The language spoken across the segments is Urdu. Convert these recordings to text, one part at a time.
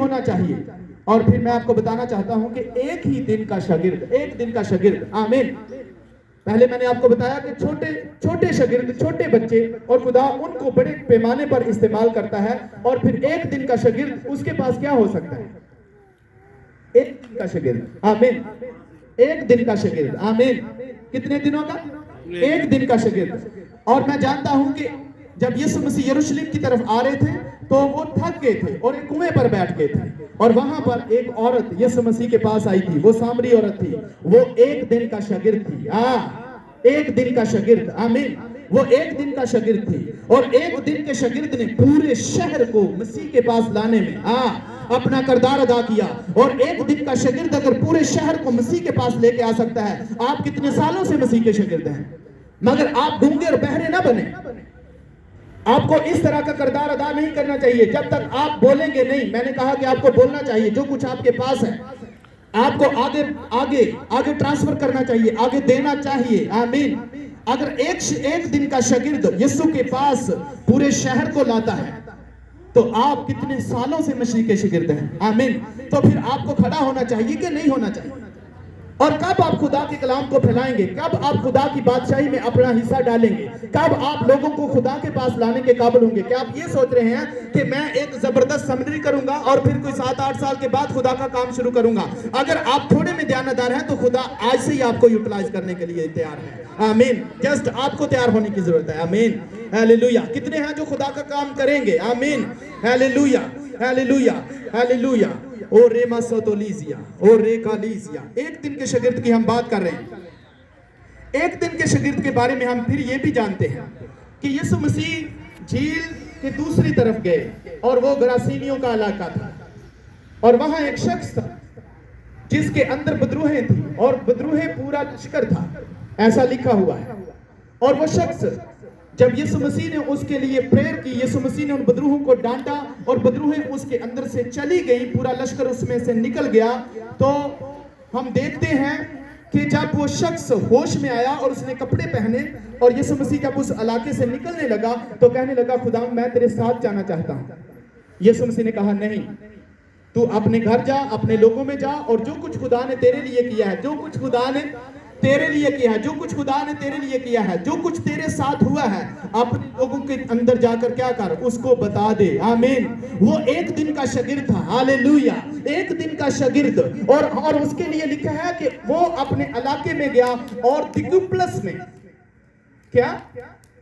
ہونا چاہیے. اور پھر میں آپ کو بتانا چاہتا ہوں کہ ایک ہی دن کا شاگرد, آمین. پہلے میں نے آپ کو بتایا کہ چھوٹے شاگرد, چھوٹے بچے, اور خدا ان کو بڑے پیمانے پر استعمال کرتا ہے. اور پھر ایک دن کا شاگرد, اس کے پاس کیا ہو سکتا ہے؟ ایک دن کا شاگرد, آمین. ایک دن کا شاگرد, آمین. کتنے دنوں کا؟ ایک دن کا شاگرد. اور میں جانتا ہوں کہ جب یسوع مسیح یروشلم کی طرف آ رہے تھے تو وہ تھک گئے تھے اور ایک کنویں پر بیٹھ گئے تھے, اور وہاں پر ایک عورت یسوع مسیح کے پاس آئی تھی. وہ سامری عورت تھی, وہ ایک دن کا شاگرد تھی. ایک دن کا شاگرد, آمین. وہ ایک دن کا شاگرد تھی, اور ایک دن کے شاگرد نے پورے شہر کو مسیح کے پاس لانے میں اپنا کردار ادا کیا. اور ایک دن کا شاگرد اگر پورے شہر کو مسیح کے پاس لے کے آ سکتا ہے, آپ کتنے سالوں سے مسیح کے شاگرد ہیں, مگر آپ گونگے اور بہرے نہ بنیں. آپ کو اس طرح کا کردار ادا نہیں کرنا چاہیے جب تک آپ بولیں گے نہیں. میں نے کہا کہ آپ کو بولنا چاہیے, جو کچھ آپ کے پاس ہے آپ کو آگے ٹرانسفر کرنا چاہیے, آگے دینا چاہیے, آمین. اگر ایک دن کا شاگرد یسوع کے پاس پورے شہر کو لاتا ہے تو آپ کتنے سالوں سے مسیح کے شاگرد ہیں, آمین. تو پھر آپ کو کھڑا ہونا چاہیے کہ نہیں ہونا چاہیے؟ اور کب آپ خدا کے کلام کو پھیلائیں گے؟ کب آپ خدا کی بادشاہی میں اپنا حصہ ڈالیں گے؟ کب آپ لوگوں کو خدا کے پاس لانے کے قابل ہوں گے؟ کیا آپ یہ سوچ رہے ہیں کہ میں ایک زبردست سمنری کروں گا اور پھر کوئی 7-8 سال کے بعد خدا کا کام شروع کروں گا؟ اگر آپ تھوڑے میں دیانتدار ہیں تو خدا آج سے ہی آپ کو یوٹیلائز کرنے کے لیے تیار ہے, آمین. جسٹ آپ کو تیار ہونے کی ضرورت ہے, آمین. ہیلیلویا. کتنے ہیں جو خدا کا کام کریں گے؟ آمین. Hallelujah, hallelujah, hallelujah. او ریما سوتولیزیا, او ریکالیزیا. ایک دن کے شاگرد کی ہم بات کر رہے ہیں. ایک دن کے شاگرد کے بارے میں ہم پھر یہ بھی جانتے ہیں کہ یسوع مسیح جھیل کے دوسری طرف گئے, اور وہ گراسینیوں کا علاقہ تھا, اور وہاں ایک شخص تھا جس کے اندر بدروہیں تھی, اور بدروہیں پورا لشکر تھا, ایسا لکھا ہوا ہے. اور وہ شخص جب یسوع مسیح نے اس کے لیے پریئر کی, یسوع مسیح نے ان بدروہوں کو ڈانٹا اور بدروہیں اس کے اندر سے چلی گئی, پورا لشکر اس میں سے نکل گیا. تو ہم دیکھتے ہیں کہ جب وہ شخص ہوش میں آیا اور اس نے کپڑے پہنے, اور یسوع مسیح جب اس علاقے سے نکلنے لگا تو کہنے لگا, خدا میں تیرے ساتھ جانا چاہتا ہوں. یسوع مسیح نے کہا, نہیں, تو اپنے گھر جا, اپنے لوگوں میں جا, اور جو کچھ خدا نے تیرے لیے کیا ہے, جو کچھ خدا نے تیرے لیے کیا ہے, جو کچھ خدا نے تیرے لیے کیا ہے, جو کچھ تیرے ساتھ ہوا ہے, اپنے لوگوں کے اندر جا کر کیا کر, اس کو بتا دے, آمین. وہ ایک دن کا شاگرد تھا, ہالےلویا. ایک دن کا شاگرد, اور اس کے لیے لکھا ہے کہ وہ اپنے علاقے میں گیا, اور دیکوپلس میں, کیا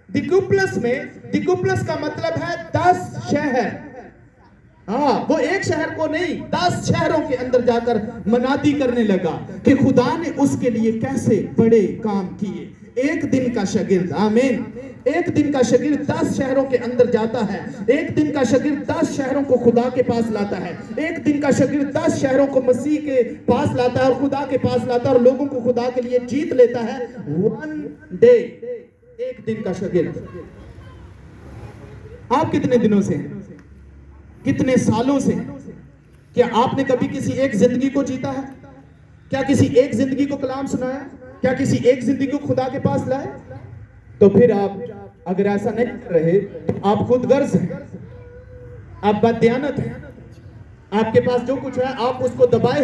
دیکوپلس کا مطلب ہے 10 شہر. وہ ایک شہر کو نہیں, 10 شہروں کے اندر جا کر منادی کرنے لگا کہ خدا نے اس کے لیے کیسے بڑے کام کیے. ایک دن کا شاگرد, آمین. ایک دن کا شاگرد 10 شہروں کے اندر جاتا ہے. ایک دن کا شاگرد 10 شہروں کو خدا کے پاس لاتا ہے. ایک دن کا شاگرد 10 شہروں کو مسیح کے پاس لاتا ہے, اور خدا کے پاس لاتا ہے, اور لوگوں کو خدا کے لیے جیت لیتا ہے. 1 ڈے, ایک دن کا شاگرد. آپ کتنے دنوں سے ہیں؟ کتنے سالوں سے؟ کیا آپ نے کبھی کسی ایک زندگی کو جیتا ہے؟ کیا کسی ایک زندگی کو کلام سنایا؟ کیا کسی ایک زندگی کو خدا کے پاس لائے؟ تو پھر آپ اگر ایسا نہیں کر رہے تو آپ خود غرض ہیں, آپ بددیانت ہیں. آپ کے پاس جو کچھ ہے آپ اس کو دبائے